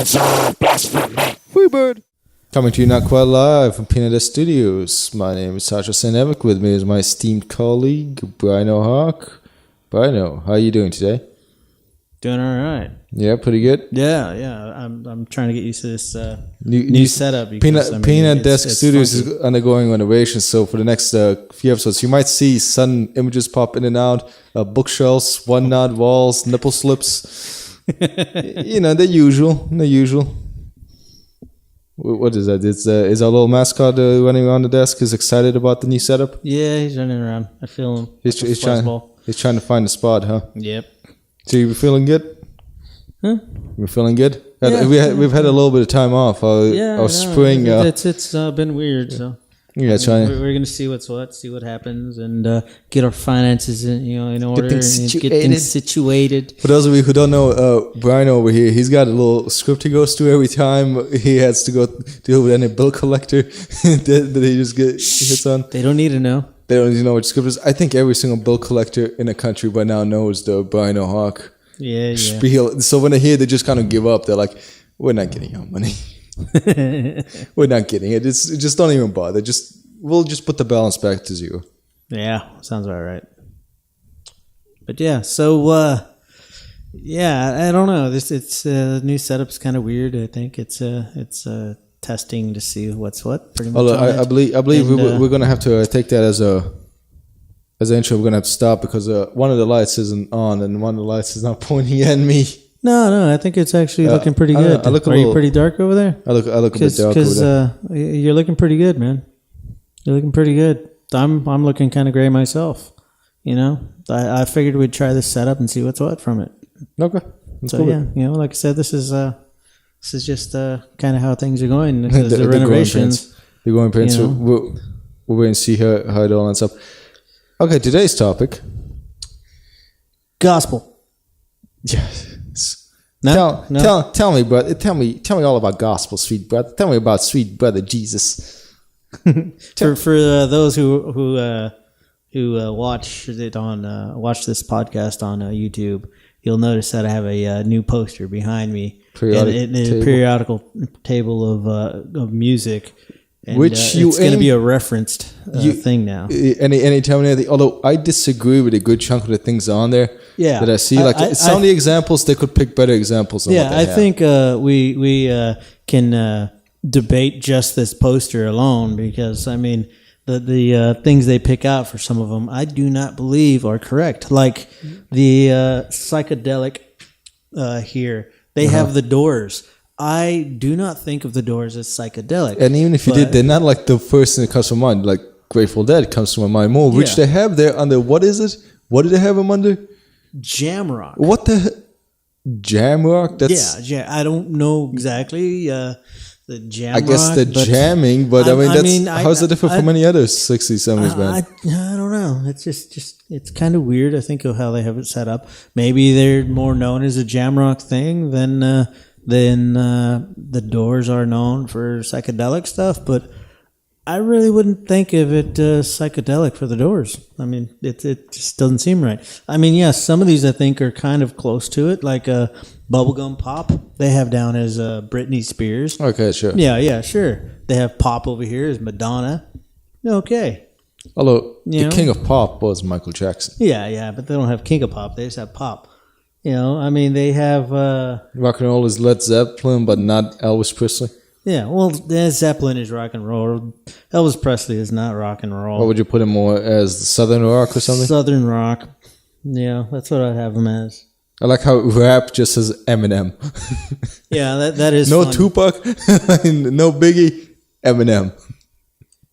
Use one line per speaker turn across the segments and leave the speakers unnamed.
Bandwagons of Blasphemy.
Freebird. Coming to you not quite live from Peanut Studios. My name is Sascha. Saintevic. With me is my esteemed colleague, Briano Hawk. Briano, how are you doing today?
Doing all right.
Yeah, pretty good?
Yeah. I'm trying to get used to this new setup.
Because, Peanut Desk Studios is undergoing renovation, so for the next few episodes, you might see sudden images pop in and out, bookshelves, one-knot walls, nipple slips. The usual. What is that? Is our little mascot running around the desk? Is excited about the new setup?
Yeah, he's running around. I feel him.
He's trying to find a spot, huh?
Yep.
So you feeling good?
Huh?
We're feeling good.
Yeah.
We've had a little bit of time off. Our spring.
It's been weird. So
yeah,
we're gonna see what's what, see what happens, and get our finances in order, get things situated.
For those of you who don't know, Brian over here, he's got a little script he goes through every time he has to go deal with any bill collector that he just hits on.
They don't need to know.
They don't even know what script is. I think every single bill collector in the country by now knows the Briano Hawk spiel. So when they hear, they just kind of give up. They're like, "We're not getting our money. We're not getting it. Just don't even bother. We'll just put the balance back to zero."
Yeah, sounds about right. But yeah, so I don't know. It's new setup's kind of weird. I think it's testing to see what's what. Pretty much.
I believe we're gonna have to take that as an intro. We're gonna have to stop because one of the lights isn't on and one of the lights is not pointing at me.
No, I think it's actually looking pretty good. Are you pretty dark over there?
I look a bit dark over there.
You're looking pretty good, man. You're looking pretty good. I'm looking kind of gray myself. I figured we'd try this setup and see what's what from it.
Okay.
That's cool. Yeah, like I said, this is just kind of how things are going. The renovations.
The growing pains. We're going to see how it all ends up. Okay, today's topic.
Gospel.
Yes.
No.
Tell me, brother. Tell me all about gospel, sweet brother. Tell me about sweet brother Jesus.
For those who watch it watch this podcast on YouTube, you'll notice that I have a new poster behind me, a periodical table of music. And, which it's going to be a referenced thing now.
Anytime, although I disagree with a good chunk of the things on there that I see. Some of the examples, they could pick better examples.
I think we can debate just this poster alone because, I mean, the things they pick out for some of them, I do not believe are correct. Like the psychedelic here, they have the Doors. I do not think of the Doors as psychedelic.
And even if you did, they're not like the first thing that comes to mind. Like Grateful Dead comes to my mind more, which they have there under, what is it? What do they have them under?
Jam rock.
What the jam rock?
I don't know exactly the jam rock.
I guess they're jamming, but how's it different from any other 60s, 70s band?
I don't know. It's just it's kind of weird, I think, of how they have it set up. Maybe they're more known as a jam rock thing than the Doors are known for psychedelic stuff, but I really wouldn't think of it psychedelic for the Doors. I mean, it just doesn't seem right. I mean, yes, some of these I think are kind of close to it, like bubblegum pop. They have down as Britney Spears.
Okay, sure.
Yeah, sure. They have pop over here as Madonna. Okay.
Although the king of pop was Michael Jackson.
Yeah, but they don't have king of pop. They just have pop. I mean, they have...
rock and roll is Led Zeppelin, but not Elvis Presley.
Yeah, well, Zeppelin is rock and roll. Elvis Presley is not rock and roll.
What would you put him more as? Southern rock or something? Southern
rock. Yeah, that's what I'd have him as.
I like how rap just says Eminem.
Yeah, that is
no
fun.
Tupac, no Biggie, Eminem.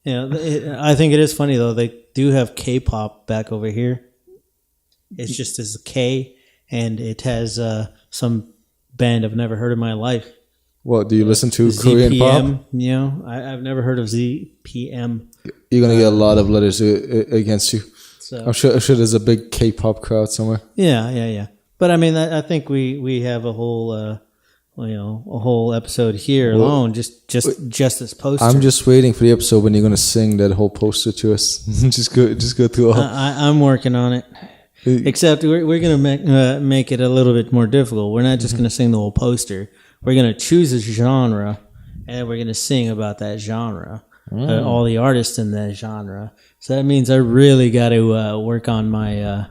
Yeah, I think it is funny, though. They do have K-pop back over here. It's just as a K... And it has some band I've never heard in my life.
What, do you listen to Korean pop?
I've never heard of ZPM.
You're going to get a lot of letters against you. So, I'm sure there's a big K-pop crowd somewhere.
Yeah. But I mean, I think we have a whole episode here alone, just this poster.
I'm just waiting for the episode when you're going to sing that whole poster to us. just go through all.
I'm working on it. Except we're going to make it a little bit more difficult. We're not just going to sing the whole poster. we're gonna choose a genre, and we're gonna sing about that genre. All the artists in that genre. So that means I really got to work on my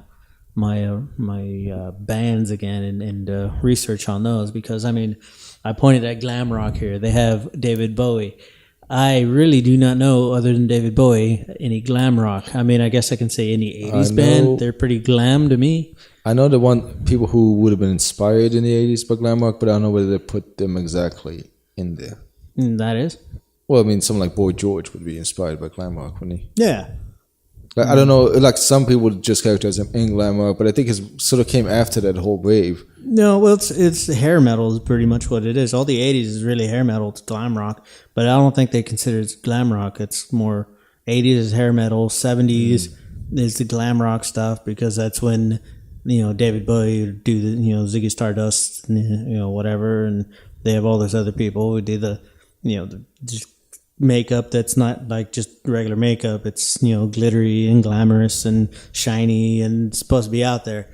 bands again and research on those, because I mean, I pointed at glam rock here. They have David Bowie. I really do not know, other than David Bowie, any glam rock. I mean, I guess I can say any 80s band. They're pretty glam to me.
I know the one people who would have been inspired in the 80s by glam rock, but I don't know whether they put them exactly in there.
That is?
Well, I mean, someone like Boy George would be inspired by glam rock, wouldn't he?
Yeah.
Like, I don't know, like some people would just characterize him in glam rock, but I think it sort of came after that whole wave.
No, well, it's hair metal is pretty much what it is. All the 80s is really hair metal. It's glam rock, but I don't think they consider it glam rock. It's more 80s is hair metal, 70s is the glam rock stuff, because that's when, David Bowie would do the, Ziggy Stardust, whatever, and they have all those other people who do the, just makeup that's not like just regular makeup. It's glittery and glamorous and shiny and supposed to be out there.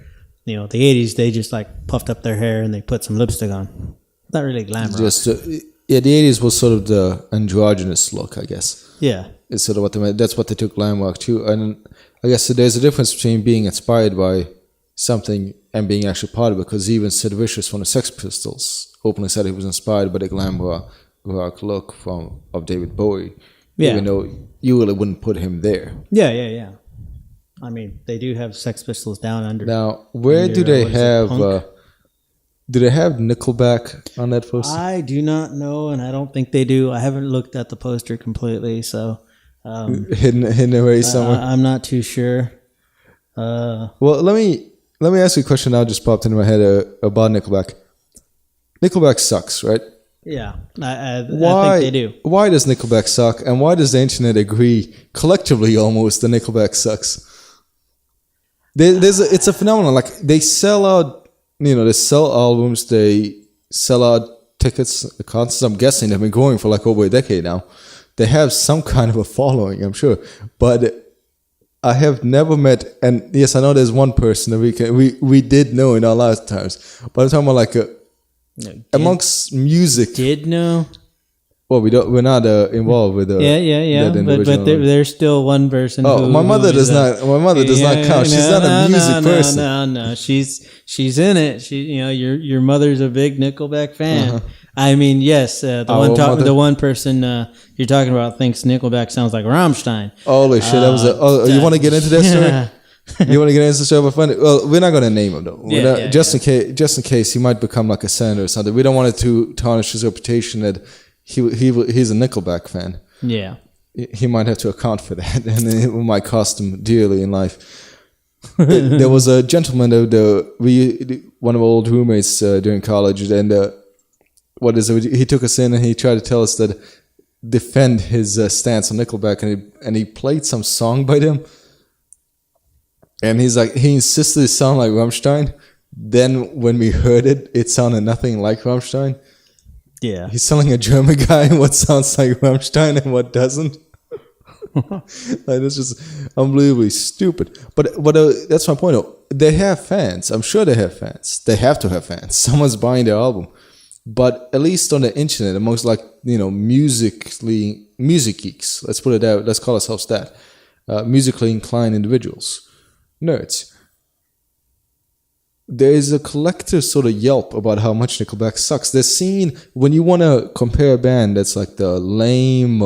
The 80s, they just like puffed up their hair and they put some lipstick on. Not really glam rock.
The 80s was sort of the androgynous look, I guess.
Yeah,
it's sort of what that's what they took glam rock to. And I guess there's a difference between being inspired by something and being actually part of it, because even Sid Vicious from the Sex Pistols openly said he was inspired by the glam rock look of David Bowie, even though you really wouldn't put him there.
Yeah. I mean, they do have Sex Pistols down under.
Now, where do they have? Do they have Nickelback on that poster?
I do not know, and I don't think they do. I haven't looked at the poster completely, so
hidden away somewhere.
I'm not too sure.
Well, let me ask you a question. Now just popped into my head about Nickelback. Nickelback sucks, right?
Yeah, I think they do.
Why does Nickelback suck, and why does the internet agree collectively almost that Nickelback sucks? It's a phenomenon. Like, they sell out, they sell albums, they sell out tickets, concerts. I'm guessing they've been going for like over a decade now. They have some kind of a following, I'm sure, but I have never met, and yes, I know there's one person that we did know in our lifetimes, but I'm talking about amongst music.
Did know?
Well, we're not involved with
yeah. But there's still one person.
Oh, my mother does not. My mother does not count. She's not a music person.
No. She's in it. Your mother's a big Nickelback fan. Uh-huh. I mean, yes. The one person you're talking about thinks Nickelback sounds like Rammstein.
Holy shit! That was you want to get into that story? You want to get into the story? Well, we're not going to name him though. Just in case he might become like a senator or something. We don't want it to tarnish his reputation that he's a Nickelback fan.
Yeah,
he might have to account for that, and it might cost him dearly in life. There was a gentleman, one of our old roommates during college, and he took us in and he tried to tell us that defend his stance on Nickelback, and he played some song by them, and he insisted it sounded like Rammstein. Then when we heard it, it sounded nothing like Rammstein.
Yeah,
he's telling a German guy what sounds like Rammstein and what doesn't. Like, that's just unbelievably stupid. But that's my point. They have fans. I'm sure they have fans. They have to have fans. Someone's buying their album. But at least on the internet, amongst music geeks, let's put it out. Let's call ourselves that. Musically inclined individuals, nerds. There is a collective sort of yelp about how much Nickelback sucks. They're seen, when you want to compare a band that's like the lame,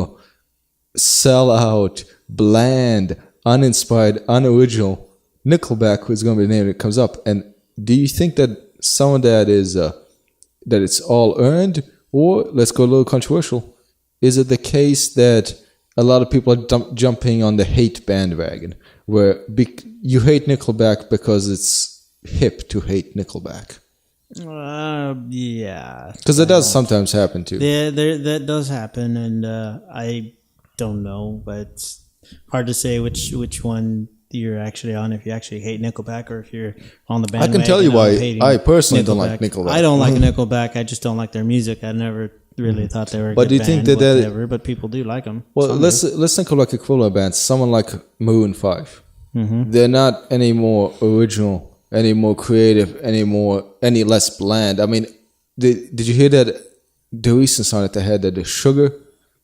sellout, bland, uninspired, unoriginal, Nickelback is going to be the name that comes up. And do you think that some of that is that it's all earned, or let's go a little controversial? Is it the case that a lot of people are jumping on the hate bandwagon, where you hate Nickelback because it's hip to hate Nickelback?
Yeah,
because it does sometimes happen too.
Yeah, that does happen, and I don't know, but it's hard to say which one you're actually on, if you actually hate Nickelback or if you're on the bandwagon.
I can tell you why I personally don't like Nickelback.
I don't like Nickelback. I just don't like their music. I never really thought they were a
but
good
do you
band,
think that
but people do like them.
Well, let's think of like equivalent bands. Someone like Maroon 5. Mm-hmm. They're not any more original, any more creative, any less bland. I mean, did you hear that the recent song that they had, the Sugar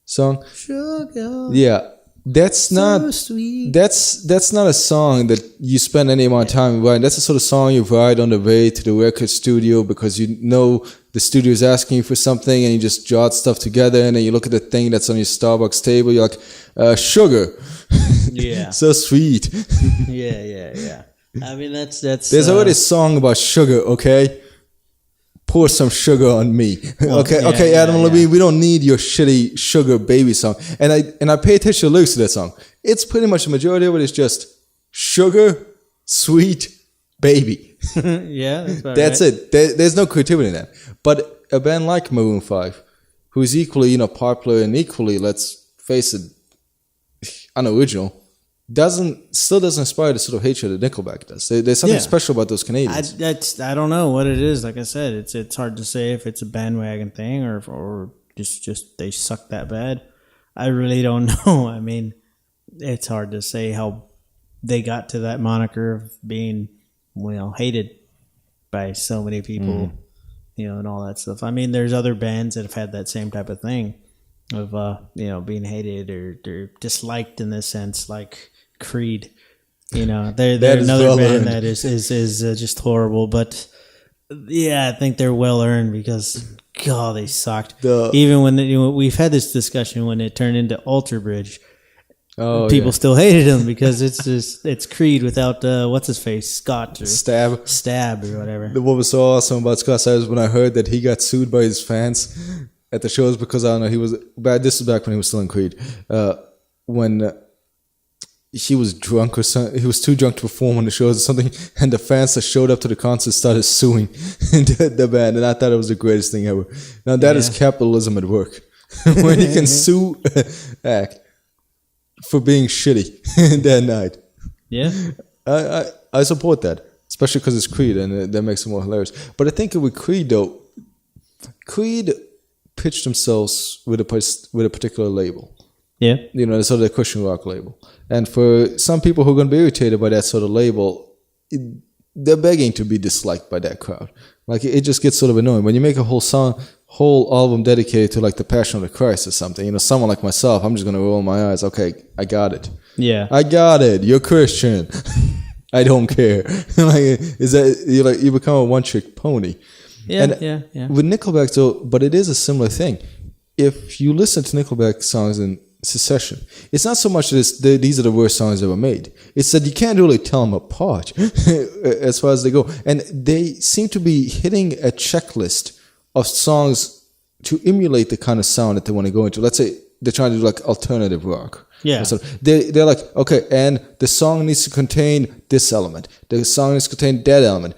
song?
Sugar.
Yeah. That's not
sweet.
That's not a song that you spend any amount of time writing. That's the sort of song you write on the way to the record studio because you know the studio is asking you for something and you just jot stuff together and then you look at the thing that's on your Starbucks table. You're like, sugar.
Yeah.
So sweet.
Yeah. I mean, that's.
There's already a song about sugar. Okay. Pour some sugar on me.
Well,
okay, Adam Levine, we don't need your shitty sugar baby song. And I pay attention to the lyrics to that song. It's pretty much the majority of it is just sugar, sweet, baby.
Yeah,
that's
right.
it. There's no creativity in that. But a band like Maroon 5, who is equally, popular and equally, let's face it, unoriginal, still doesn't inspire the sort of hatred that Nickelback does. There's something special about those Canadians.
I don't know what it is. Like I said, it's hard to say if it's a bandwagon thing or just they suck that bad. I really don't know. I mean, it's hard to say how they got to that moniker of being, hated by so many people, and all that stuff. I mean, there's other bands that have had that same type of thing of being hated or disliked in this sense, like Creed. They're another band that is just horrible, but I think they're well earned because God, they sucked. Even when we've had this discussion when it turned into Alter Bridge, people still hated him because it's Creed without what's his face, Scott or Stab or whatever.
What was so awesome about Scott was when I heard that he got sued by his fans at the shows because I don't know, he was bad. This was back when he was still in Creed. When he was drunk or something, he was too drunk to perform on the shows or something, and the fans that showed up to the concert started suing the band, and I thought it was the greatest thing ever. Now that is capitalism at work, when you can sue act for being shitty that night.
Yeah,
I support that, especially because it's Creed, and that makes it more hilarious. But I think with Creed though, Creed pitched themselves with a particular label.
Yeah.
Sort of the Christian rock label. And for some people who are going to be irritated by that sort of label, they're begging to be disliked by that crowd. Like, it just gets sort of annoying. When you make a whole album dedicated to, like, the Passion of the Christ or something, someone like myself, I'm just going to roll my eyes. Okay, I got it.
Yeah.
I got it. You're Christian. I don't care. You become a one-trick pony.
Yeah,
With Nickelback, though, but it is a similar thing. If you listen to Nickelback songs in succession, it's not so much that these are the worst songs ever made. It's that you can't really tell them apart as far as they go. And they seem to be hitting a checklist of songs to emulate the kind of sound that they want to go into. Let's say they're trying to do like alternative rock.
Yeah.
So they're like, okay, and the song needs to contain this element. The song needs to contain that element.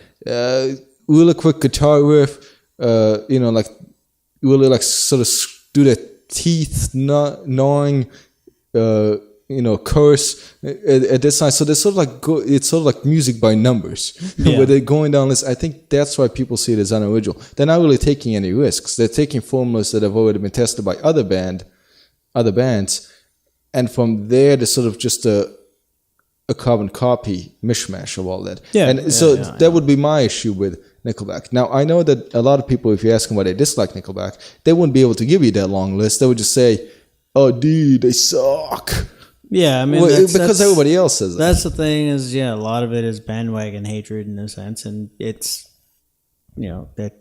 Really quick guitar riff, like really like sort of do that teeth gnawing, chorus at this time. So there's it's sort of like music by numbers, where they're going down this. I think that's why people see it as unoriginal. They're not really taking any risks. They're taking formulas that have already been tested by other bands, and from there, there's sort of just a carbon copy mishmash of all that. That would be my issue with Nickelback. Now, I know that a lot of people, if you ask them why they dislike Nickelback, they wouldn't be able to give you that long list. They would just say, oh, dude, they suck.
Yeah, I mean,
because everybody else says that.
That's the thing is, a lot of it is bandwagon hatred in a sense, and it's, that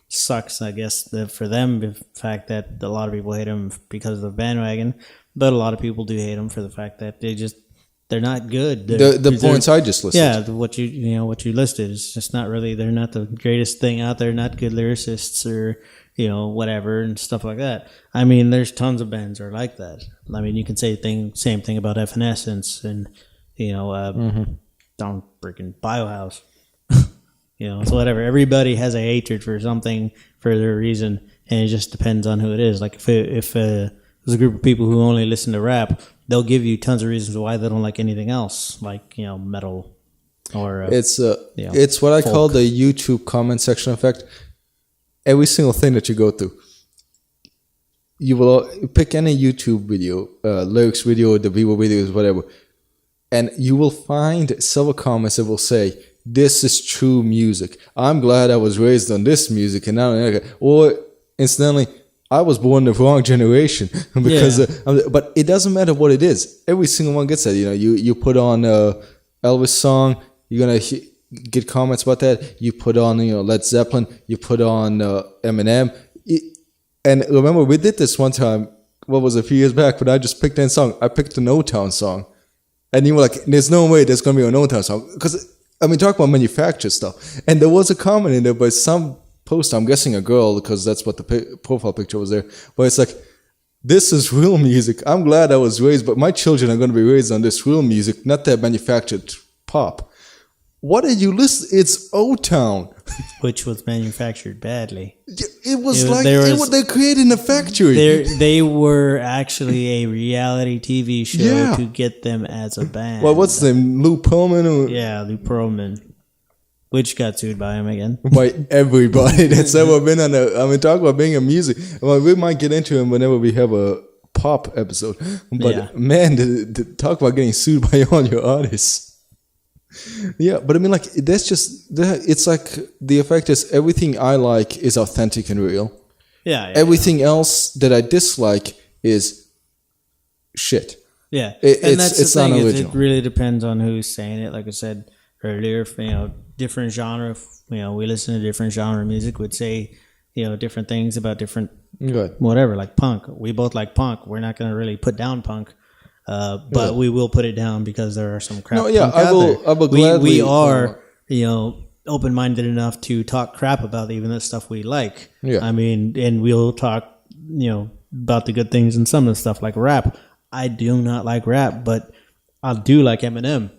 sucks, I guess, for them, the fact that a lot of people hate them because of the bandwagon, but a lot of people do hate them for the fact that they're not good.
The points I just listed.
Yeah, what you listed is just not really. They're not the greatest thing out there. Not good lyricists or whatever and stuff like that. I mean, there's tons of bands that are like that. I mean, you can say same thing about Evanescence and down freaking Biohouse. So whatever. Everybody has a hatred for something for their reason, and it just depends on who it is. Like if there's a group of people who only listen to rap, they'll give you tons of reasons why they don't like anything else, like metal or
it's what I call the YouTube comment section effect. Every single thing that you go through, you will pick any YouTube video, lyrics video, the Vivo videos, whatever, and you will find several comments that will say, this is true music. I'm glad I was raised on this music, and now, or incidentally, I was born in the wrong generation because, but it doesn't matter what it is. Every single one gets that. You put on Elvis song, you're gonna get comments about that. You put on Led Zeppelin, you put on Eminem, and remember we did this one time. What was it, a few years back? But I just picked that song. I picked an O-Town song, and you were like, "There's no way there's gonna be an O-Town song," because talk about manufactured stuff. And there was a comment in there by some post, I'm guessing a girl, because that's what the profile picture was there, but it's like, this is real music. I'm glad I was raised, but my children are going to be raised on this real music, not that manufactured pop. What are you listening? It's O-Town,
which was manufactured badly.
It was they created in a factory.
They were actually a reality TV show to get them as a band.
Well, what's the name? Lou Pearlman?
Yeah, Lou Pearlman. Which got sued by him again.
By everybody that's ever been on talk about being a music. Well, we might get into him whenever we have a pop episode. But man, to talk about getting sued by all your artists. Yeah, but that's just, it's like the effect is everything I like is authentic and real.
Yeah.
Everything else that I dislike is shit.
Yeah.
It's not original.
It really depends on who's saying it. Like I said earlier, different genre, we listen to different genre music, would say, different things about different whatever, like punk. We both like punk. We're not going to really put down punk, but we will put it down because there are some crap.
I will gladly.
We are, open-minded enough to talk crap about even the stuff we like.
Yeah.
And we'll talk, about the good things and some of the stuff like rap. I do not like rap, but I do like Eminem.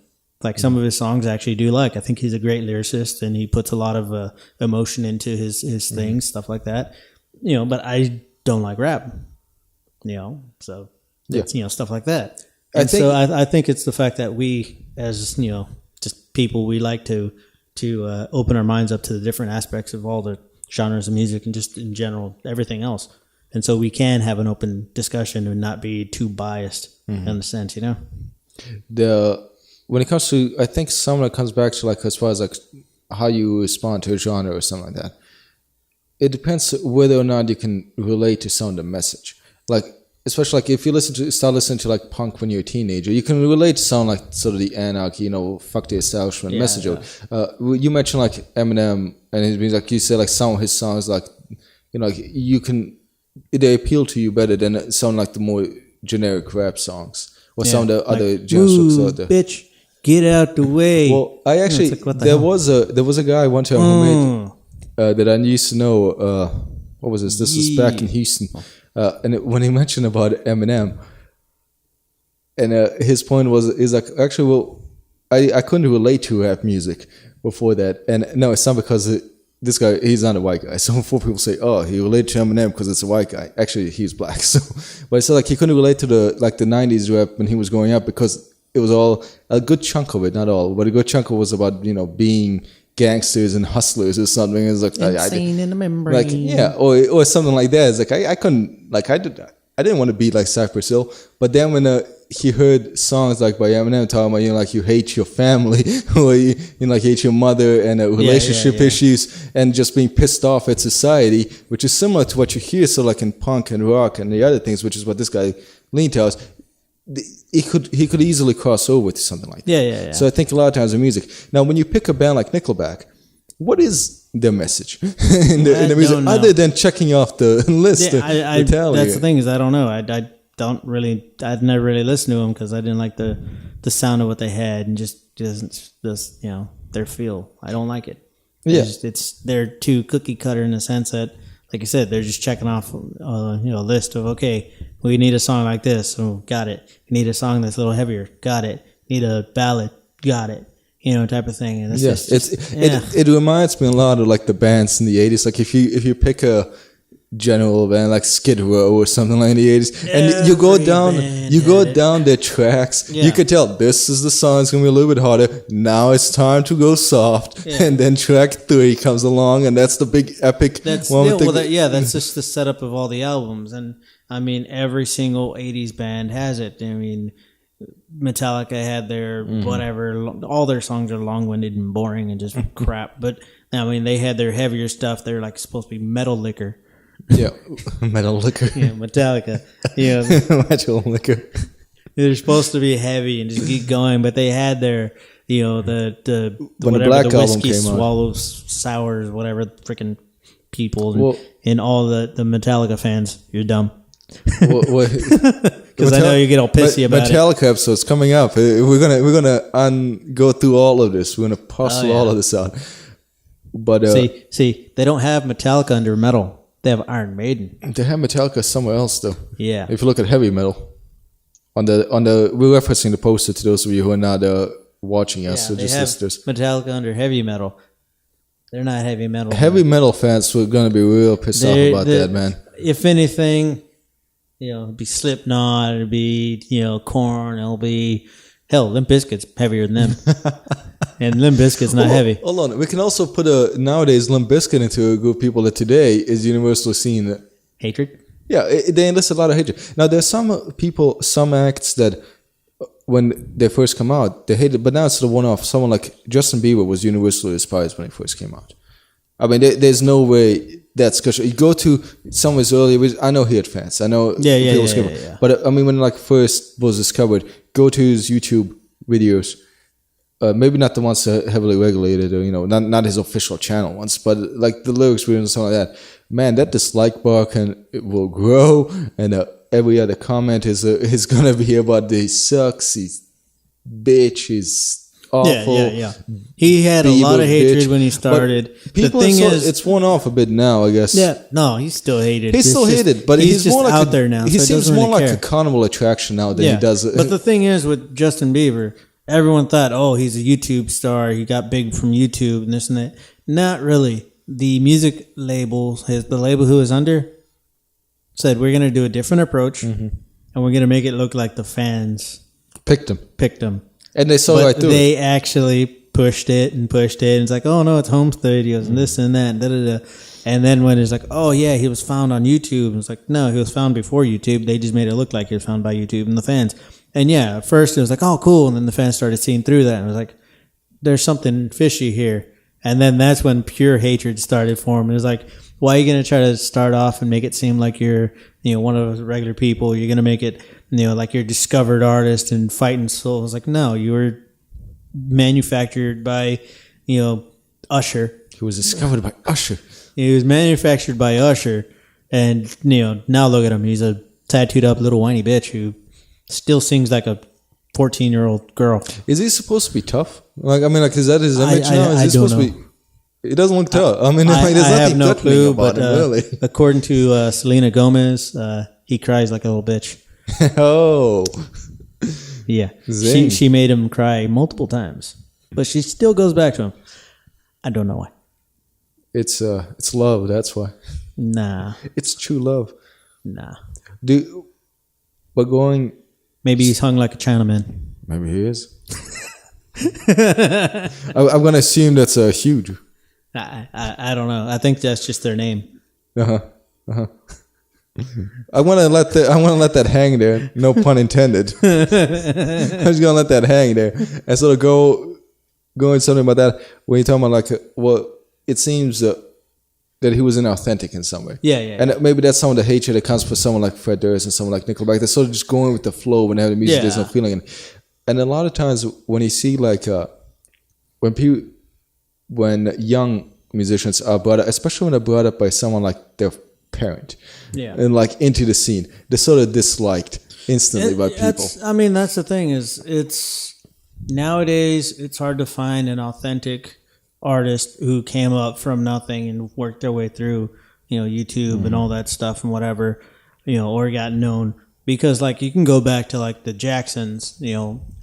Like some of his songs I actually do like. I think he's a great lyricist and he puts a lot of emotion into his things, stuff like that. But I don't like rap. So it's, stuff like that. And I think it's the fact that we, as just people, we like to open our minds up to the different aspects of all the genres of music and just in general everything else. And so we can have an open discussion and not be too biased in the sense,
When it comes to, I think some of it comes back to as far as how you respond to a genre or something like that. It depends whether or not you can relate to some of the message. Especially if you start listening to punk when you're a teenager, you can relate to sound like sort of the anarchy, fuck the establishment message. Yeah. You mentioned Eminem, and it means you said some of his songs you can, they appeal to you better than sound like the more generic rap songs or some of the other genres out there.
Bitch. Get out the way.
Well, I actually there was a guy one time who made that I used to know. What was this? This was back in Houston, and when he mentioned about Eminem, and his point was I couldn't relate to rap music before that, and no, it's not because this guy, he's not a white guy. So before people say, "Oh, he related to Eminem because it's a white guy," actually he's black. So, but it's he couldn't relate to the '90s rap when he was growing up because it was all a good chunk of it, not all, but a good chunk of it was about being gangsters and hustlers or something. It's
insane in the membrane,
or something like that. It's I couldn't I didn't want to be like Cypress Hill, but then when he heard songs by Eminem talking about you hate your family or you hate your mother and relationship issues and just being pissed off at society, which is similar to what you hear in punk and rock and the other things, which is what this guy leaned towards. He could easily cross over to something like that.
Yeah.
So I think a lot of times in music. Now, when you pick a band like Nickelback, what is their message in the music other than checking off the list?
Yeah, that's the thing is I don't know. I'd never really listened to them because I didn't like the sound of what they had and just doesn't their feel. I don't like it. They're too cookie cutter in the sense that, like I said, they're just checking off a list of, okay, we need a song like this, so got it. We need a song that's a little heavier, got it. Need a ballad, got it. Type of thing. And
it reminds me a lot of the bands in the 80s. If you pick a general band like Skid Row or something like in the 80s, and you go down their tracks, you could tell this is the song, it's gonna be a little bit harder. Now it's time to go soft, and then track 3 comes along, and that's the big epic.
That's just the setup of all the albums, and I mean every single 80s band has it. I mean, Metallica had their whatever. All their songs are long-winded and boring and just crap. But I mean, they had their heavier stuff. They're like supposed to be metal liquor.
Yeah, metal liquor.
Yeah, Metallica. Yeah,
metal liquor.
they're supposed to be heavy and just keep going, but they had their, the
when
whatever,
the Black
the
Album
whiskey
came out.
swallows sours, whatever, freaking people and all the Metallica fans. You're dumb. Because I know you get all pissy about
Metallica episodes coming up. We're gonna go through all of this. We're gonna parcel all of this out. But
see, they don't have Metallica under metal. They have Iron Maiden.
They have Metallica somewhere else though.
Yeah.
If you look at heavy metal, on the we're referencing the poster to those of you who are not watching us. So
they
just
have
listeners.
Metallica under heavy metal. They're not heavy metal.
Heavy metal fans were gonna be real pissed off about that, man.
If anything, it'd be Slipknot, it'll be Korn, it'll be Limp Bizkit's heavier than them. And Limp Bizkit's not heavy.
Hold on. We can also put nowadays Limp Bizkit into a group of people that today is universally seen.
Hatred?
Yeah, they enlist a lot of hatred. Now, there's some people, some acts that when they first come out, they hate it, but now it's the one-off. Someone like Justin Bieber was universally despised when he first came out. I mean, there's no way that's because you go to some of his earlier. I know he had fans. I know
Yeah.
But I mean, when first was discovered, go to his YouTube videos. Maybe not the ones that heavily regulated, or not his official channel ones, but like the lyrics videos and something like that. Man, that dislike bar it will grow, and every other comment is gonna be about he sucks, he's bitch, he's awful.
Yeah. He had a lot of hatred when he started.
The thing is, it's worn off a bit now, I guess.
Yeah, no, he's still hated.
He's still hated, but he's
just
more like
out there now.
He
so
seems more
really
like a carnival attraction now than he does.
But the thing is, with Justin Bieber, everyone thought, oh, he's a YouTube star. He got big from YouTube and this and that. Not really. The music label, the label who is under, said we're going to do a different approach, and we're going to make it look like the fans
picked him. And they saw right through it.
They actually pushed it. And it's like, oh, no, it's home studios and this and that. And, and then when it's like, oh, yeah, he was found on YouTube. And it's like, no, he was found before YouTube. They just made it look like he was found by YouTube and the fans. And yeah, at first it was like, oh, cool. And then the fans started seeing through that. And it was like, there's something fishy here. And then that's when pure hatred started forming. It was like, why are you going to try to start off and make it seem like you're, one of those regular people? You're going to make it, like you're a discovered artist and fighting souls. Like, no, you were manufactured by, Usher.
He was discovered by Usher.
He was manufactured by Usher. And, now look at him. He's a tattooed up little whiny bitch who still sings like a 14-year-old girl.
Is he supposed to be tough? Is that his image now? Is he supposed to be? It doesn't look tough.
I have no clue, but according to Selena Gomez, he cries like a little bitch.
Oh,
yeah. She made him cry multiple times, but she still goes back to him. I don't know why.
It's love. That's why.
Nah.
It's true love.
Nah.
Maybe
he's hung like a Chinaman.
Maybe he is. I'm going to assume that's huge.
I don't know. I think that's just their name.
I want to let that hang there. No pun intended. I'm just going to let that hang there. And sort of go into something about that. When you're talking about it seems that he was inauthentic in some way.
Yeah.
And maybe that's some of the hatred that comes for someone like Fred Durst and someone like Nickelback. They're sort of just going with the flow when they have the music. There's no feeling. And a lot of times when you see when young musicians are brought up, especially when they're brought up by someone like their parent, and into the scene, they're sort of disliked instantly by people.
That's the thing is nowadays it's hard to find an authentic artist who came up from nothing and worked their way through, YouTube and all that stuff and whatever, or got known. Because you can go back to the Jacksons,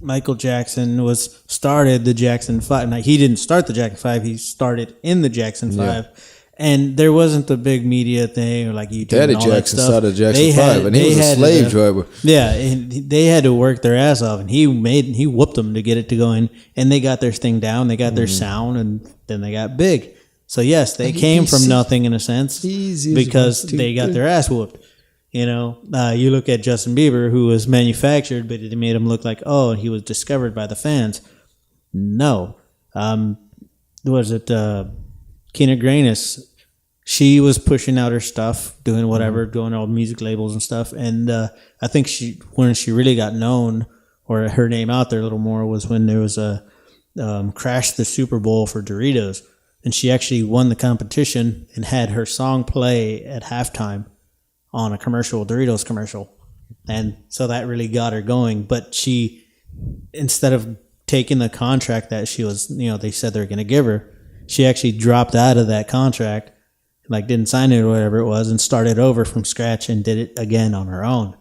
Michael Jackson started the Jackson 5. Now, he didn't start the Jackson 5, he started in the Jackson 5. And there wasn't the big media thing or YouTube
Daddy
and all
Jackson
that stuff.
started Jackson 5 and he was a slave driver.
Yeah, and they had to work their ass off and he whooped them to get it to go in. And they got their thing down, they got their sound, and then they got big. So yes, they came from nothing in a sense because they got their ass whooped. You look at Justin Bieber, who was manufactured, but it made him look like, oh, he was discovered by the fans. No. Was it Kina Grannis? She was pushing out her stuff, doing whatever, going all music labels and stuff. And I think when she really got known, or her name out there a little more, was when there was a Crash the Super Bowl for Doritos. And she actually won the competition and had her song play at halftime on a Doritos commercial. And so that really got her going. But she, instead of taking the contract that she was, they said they were going to give her, she actually dropped out of that contract, didn't sign it or whatever it was, and started over from scratch and did it again on her own.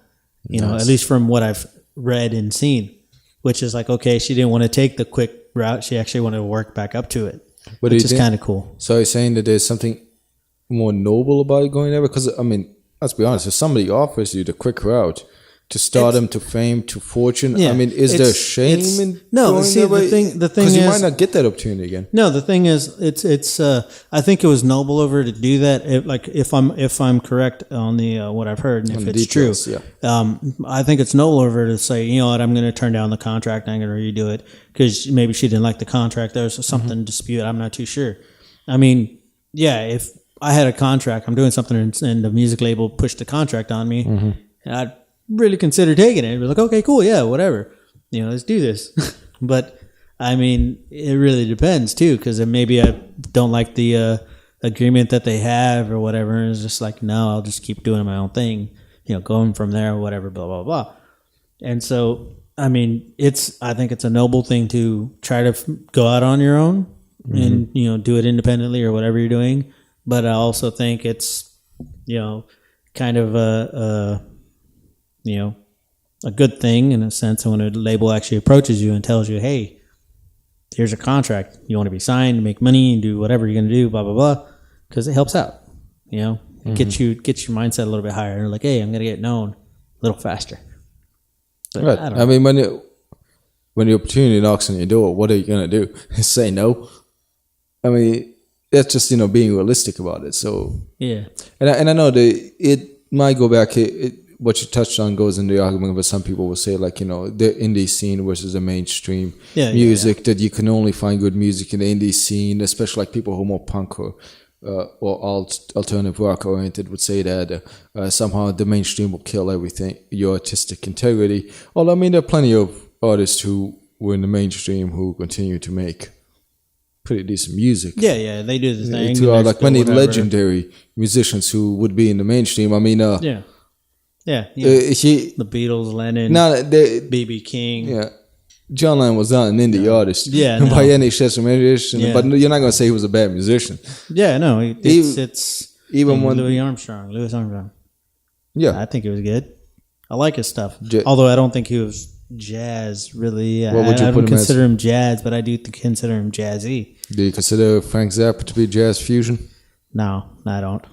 Nice. At least from what I've read and seen, which is okay, she didn't want to take the quick route. She actually wanted to work back up to it, which is kind of cool.
So you're saying that there's something more noble about going there? Because, let's be honest, if somebody offers you the quick route to stardom, to fame, to fortune, is there shame in going that way? The thing is, because you might not get that opportunity again.
No, the thing is, it's. I think it was noble of her to do that. If I'm correct on the what I've heard, and if it's details, true, I think it's noble of her to say, you know what, I'm going to turn down the contract. I'm going to redo it because maybe she didn't like the contract. There was something dispute. I'm not too sure. If I had a contract, I'm doing something, and the music label pushed the contract on me, and I'd really consider taking it. I'd be like, okay, cool, yeah, whatever. Let's do this. But, it really depends, too, because maybe I don't like the agreement that they have or whatever, and it's just no, I'll just keep doing my own thing, going from there or whatever, blah, blah, blah. And so, I think it's a noble thing to try to go out on your own and, do it independently or whatever you're doing. But I also think it's, kind of a good thing in a sense when a label actually approaches you and tells you, hey, here's a contract. You want to be signed, make money, and do whatever you're going to do, blah, blah, blah, because it helps out, Get your mindset a little bit higher. Hey, I'm going to get known a little faster. But
right. I mean, when the opportunity knocks on your door, what are you going to do? Say no? I mean, that's just, being realistic about it. So,
yeah.
And I know that it might go back, what you touched on goes in the argument, but some people will say, the indie scene versus the mainstream music, that you can only find good music in the indie scene, especially people who are more punk or alternative rock oriented would say that somehow the mainstream will kill everything, your artistic integrity. Although, there are plenty of artists who were in the mainstream who continue to make pretty decent music.
Yeah, they do the thing.
To many legendary musicians who would be in the mainstream.
The Beatles, Lennon, B.B. King.
Yeah, John Lennon was not an indie artist.
Yeah,
by any stretch of imagination. But you're not going to say he was a bad musician.
Yeah, no, it's even when Louis Armstrong. Yeah, I think it was good. I like his stuff. Although I don't think he was jazz really.
What would you
I
put
don't
him
consider him jazz, but I do consider him jazzy.
Do you consider Frank Zappa to be jazz fusion?
No, I don't.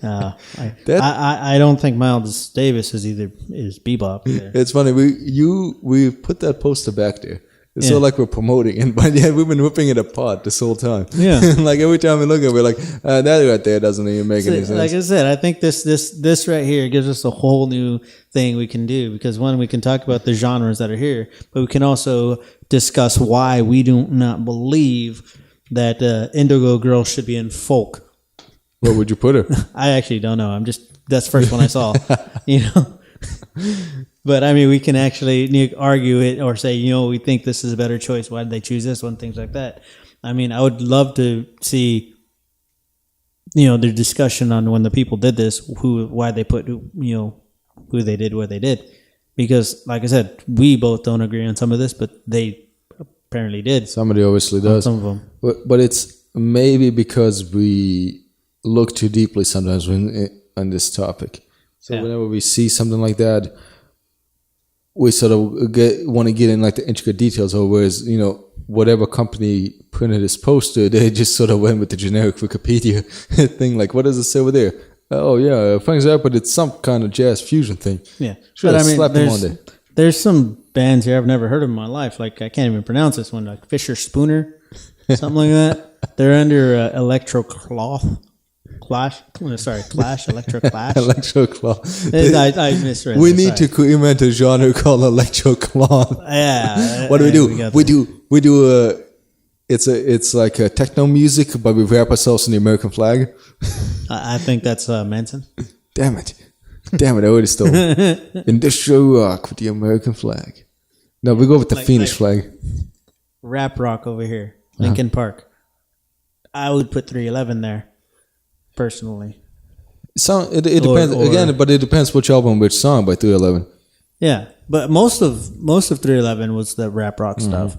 I don't think Miles Davis is bebop either.
It's funny. We put that poster back there. It's so we're promoting it, but we've been ripping it apart this whole time.
Yeah,
every time we look at it, we're like, that right there doesn't even make any sense.
Like I said, I think this right here gives us a whole new thing we can do, because one, we can talk about the genres that are here, but we can also discuss why we do not believe that Indigo Girl should be in folk.
Where would you put her?
I actually don't know. That's the first one I saw. But we can actually argue it or say, we think this is a better choice. Why did they choose this one? Things like that. I would love to see, the discussion on when the people did this, why they put, who they did, where they did. Because, like I said, we both don't agree on some of this, but they apparently did.
Somebody obviously does.
Some of them.
But it's maybe because we look too deeply sometimes on this topic. So whenever we see something like that, we sort of want to get in the intricate details of, whereas, whatever company printed this poster, they just sort of went with the generic Wikipedia thing. What does it say over there? Oh, yeah, Frank Zappa did some kind of jaz fusion thing.
Yeah.
Sure, slap him on there.
There's some bands here I've never heard of in my life. I can't even pronounce this one. Fisher Spooner, something like that. They're under Electro Cloth. Clash, Electro Clash.
Electro clone.
I misread.
We need to invent a genre called electro clone.
Yeah.
What do? We do. It's like a techno music, but we wrap ourselves in the American flag.
I think that's Manson.
Damn it! I already stole it. Industrial rock with the American flag. No, we go with the Phoenix flag.
Rap rock over here, Linkin Park. I would put 311 there, personally.
It depends again, but it depends which album, which song by 311.
Yeah, but most of 311 was the rap rock stuff.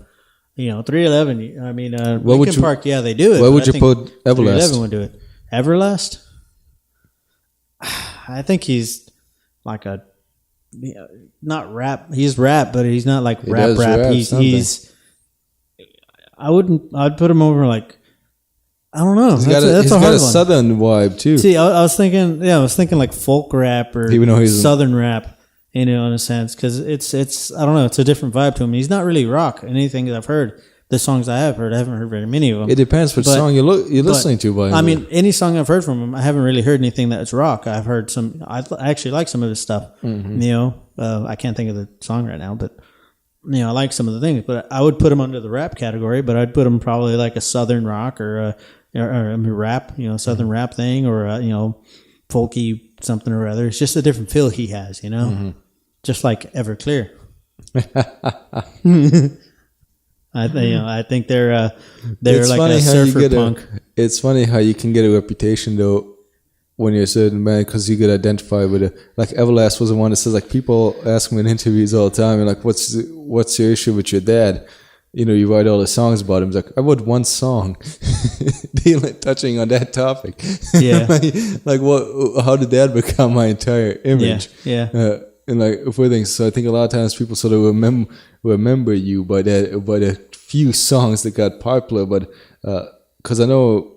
311. I mean, Linkin Park. Yeah, they do it.
Why would you put Everlast?
311 would do it. Everlast. I think he's like not rap. He's rap, but he's not like rap. He's. I'd put him over like. I don't know.
He's got a southern vibe too.
See, I was thinking like folk rap or
even though he's
southern rap, in a sense, because it's I don't know, it's a different vibe to him. He's not really rock. Anything that I've heard, the songs I have heard, I haven't heard very many of them.
It depends which song you're listening to. By him.
I mean, any song I've heard from him, I haven't really heard anything that's rock. I've heard some. I actually like some of his stuff. I can't think of the song right now, but. I like some of the things, but I would put him under the rap category. But I'd put him probably like a southern rock or rap, southern rap thing, or folky something or other. It's just a different feel he has, just like Everclear. I think they're like a surfer punk.
It's funny how you can get a reputation though. When you're a certain band, because you get identified with it. Like Everlast was the one that says, like, people ask me in interviews all the time, and like, what's your issue with your dad? You write all the songs about him. It's like, I wrote one song touching on that topic.
Yeah.
like what? How did that become my entire image?
Yeah.
And like for things, so I think a lot of times people sort of remember you by the few songs that got popular, but because I know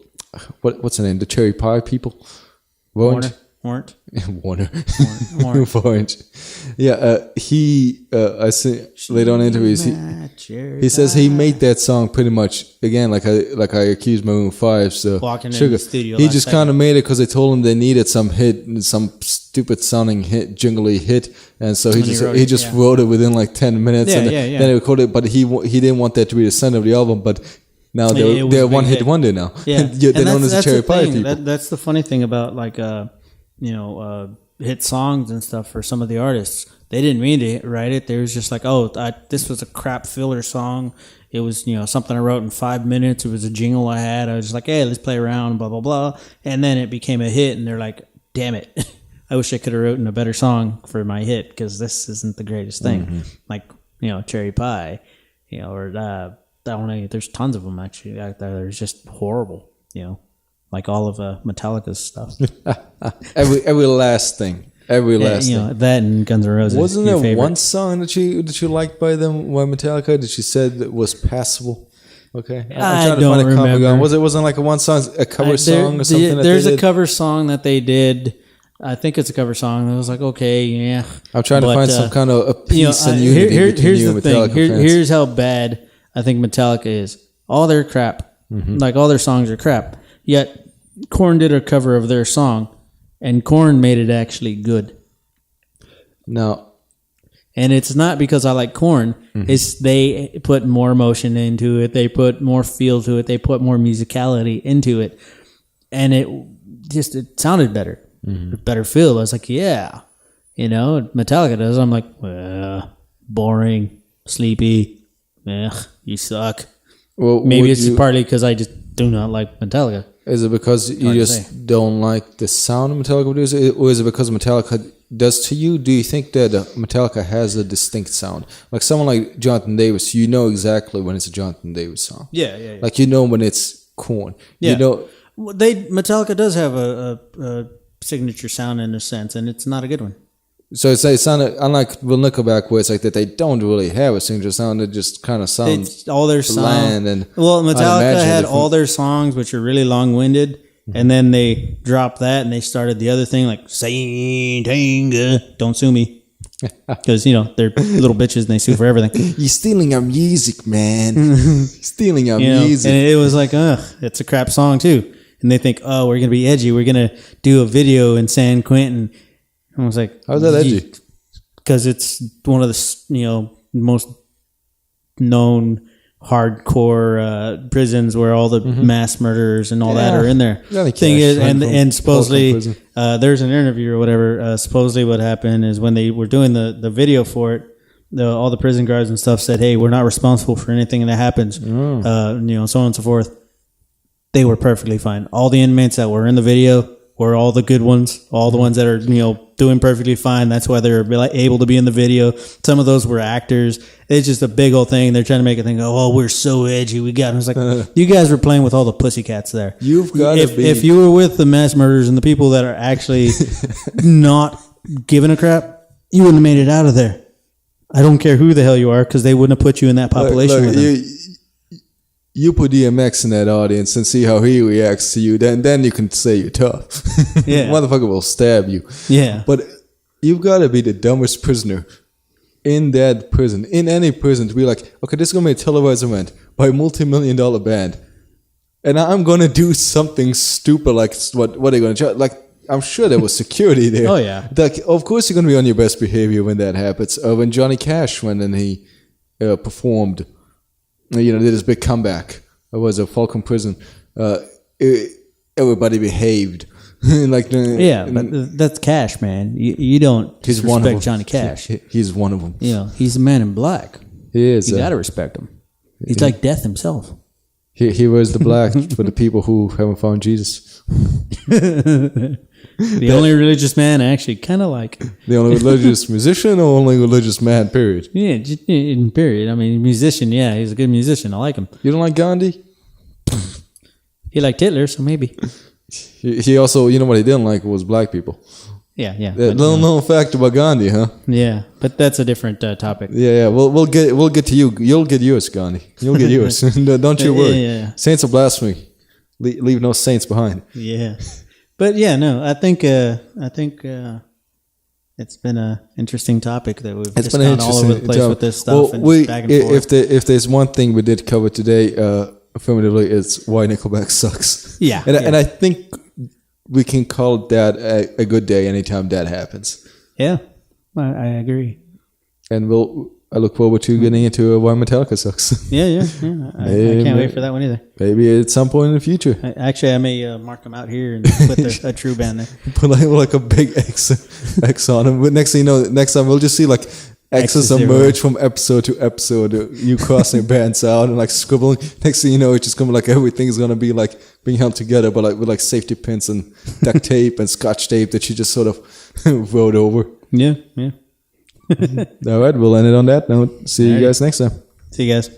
what's the name, the Cherry Pie people. Warrant. Warner. Yeah, he. I see later on in interviews. He says he made that song pretty much again, like I accused Maroon 5. So
walking
Sugar.
in the studio.
He just kind of made it because they told him they needed some hit, some stupid sounding hit, jingly hit, and so he just wrote it within like 10 minutes. Then he recorded it, but he didn't want that to be the center of the album, but. Now they're one hit wonder now.
Yeah,
they're known as the Cherry Pie people.
That's the funny thing about like hit songs and stuff for some of the artists. They didn't mean to write it. They was just like, this was a crap filler song. It was something I wrote in 5 minutes. It was a jingle I had. I was just like, hey, let's play around, blah blah blah, and then it became a hit. And they're like, damn it, I wish I could have written a better song for my hit because this isn't the greatest thing. Mm-hmm. Like Cherry Pie, or. I don't know. There's tons of them actually out there. They're just horrible, like all of Metallica's stuff.
every last thing. Thing.
That and Guns N' Roses.
Wasn't there one song that you liked by them, by Metallica, that you said that was passable? Okay,
I'm trying to find a cover gun.
Wasn't like a cover song or something?
There's a cover song that they did. I think it's a cover song. I was like, okay, yeah.
I'm trying to find some kind of a peace and unity between you and Metallica fans.
Here's how bad I think Metallica is. All their crap. Mm-hmm. Like all their songs are crap. Yet Korn did a cover of their song and Korn made it actually good.
No.
And it's not because I like Korn. Mm-hmm. It's they put more emotion into it. They put more feel to it. They put more musicality into it. And it sounded better. Mm-hmm. Better feel. I was like, yeah. Metallica does. I'm like, well, boring, sleepy. You suck. Well, maybe it's partly because I just do not like Metallica.
Is it because you just don't like the sound of Metallica produces, or is it because Metallica does to you? Do you think that Metallica has a distinct sound? Like someone like Jonathan Davis, exactly when it's a Jonathan Davis song. Yeah. Like when it's Korn.
Yeah. Metallica does have a signature sound in a sense, and it's not a good one.
So it sounded unlike Nickelback, where it's like that they don't really have a signature sound. It just kind of sounds
all their
bland and
Metallica had all their songs, which are really long-winded, mm-hmm. and then they dropped that and they started the other thing like Saintevic, don't sue me, because they're little bitches and they sue for everything.
You're stealing our music, man. Stealing our music,
and it was like, it's a crap song too. And and they think, oh, we're gonna be edgy. We're gonna do a video in San Quentin. I was like,
how's that edgy?
Because it's one of the most known hardcore prisons where all the mass murderers and all that are in there. Thing is, and supposedly there's an interview or whatever. Supposedly what happened is when they were doing the video for it, all the prison guards and stuff said, hey, we're not responsible for anything that happens, so on and so forth. They were perfectly fine. All the inmates that were in the video were all the good ones, all the ones that are, doing perfectly fine. That's why they're able to be in the video. Some of those were actors. It's just a big old thing. They're trying to make it think, oh, we're so edgy. We got it. It's like, you guys were playing with all the pussycats there.
You've got to be.
If you were with the mass murderers and the people that are actually not giving a crap, you wouldn't have made it out of there. I don't care who the hell you are, because they wouldn't have put you in that population with them.
You put DMX in that audience and see how he reacts to you. Then you can say you're tough.
Yeah,
motherfucker will stab you.
Yeah,
but you've got to be the dumbest prisoner in that prison, in any prison, to be like, okay, this is gonna be a televised event by a multi-million-dollar band, and I'm gonna do something stupid like what are they gonna charge? Like, I'm sure there was security there.
Oh yeah.
Like, of course you're gonna be on your best behavior when that happens. When Johnny Cash went and he performed. Did his big comeback. It was a Falcon prison. Everybody behaved. But
that's Cash, man. You don't disrespect Johnny Cash.
He's one of them.
He's a man in black.
He is.
You got to respect him. He's like death himself.
He wears the black for the people who haven't found Jesus.
The only religious man I actually kind of like.
The only religious musician or only religious man, period?
Yeah, in period. I mean, musician, yeah, he's a good musician. I like him.
You don't like Gandhi?
He liked Hitler, so maybe.
He also, what he didn't like was black people.
Yeah.
Little known fact about Gandhi, huh?
Yeah, but that's a different topic.
Yeah. We'll get to you. You'll get yours, Gandhi. You'll get yours. Don't you worry.
Yeah.
Saints of Blasphemy. Leave no saints behind.
Yeah. But yeah, no, I think it's been an interesting topic that we've just gone all over the place with this stuff and back and forth.
If there's one thing we did cover today, affirmatively, it's why Nickelback sucks.
Yeah,
and I think we can call that a good day anytime that happens.
Yeah, I agree.
And I look forward to getting into why Metallica sucks.
Yeah. I can't wait for that one either.
Maybe at some point in the future.
I may mark them out here and put a true band there.
Put like a big X on them. But next thing you know, next time we'll just see like X's emerge from episode to episode. You crossing bands out and like scribbling. Next thing you know, it's just gonna be like everything's gonna be like being held together, but like with like safety pins and duct tape and scotch tape that you just sort of wrote over.
Yeah.
All right, we'll end it on that note. See you guys next time.
See you guys.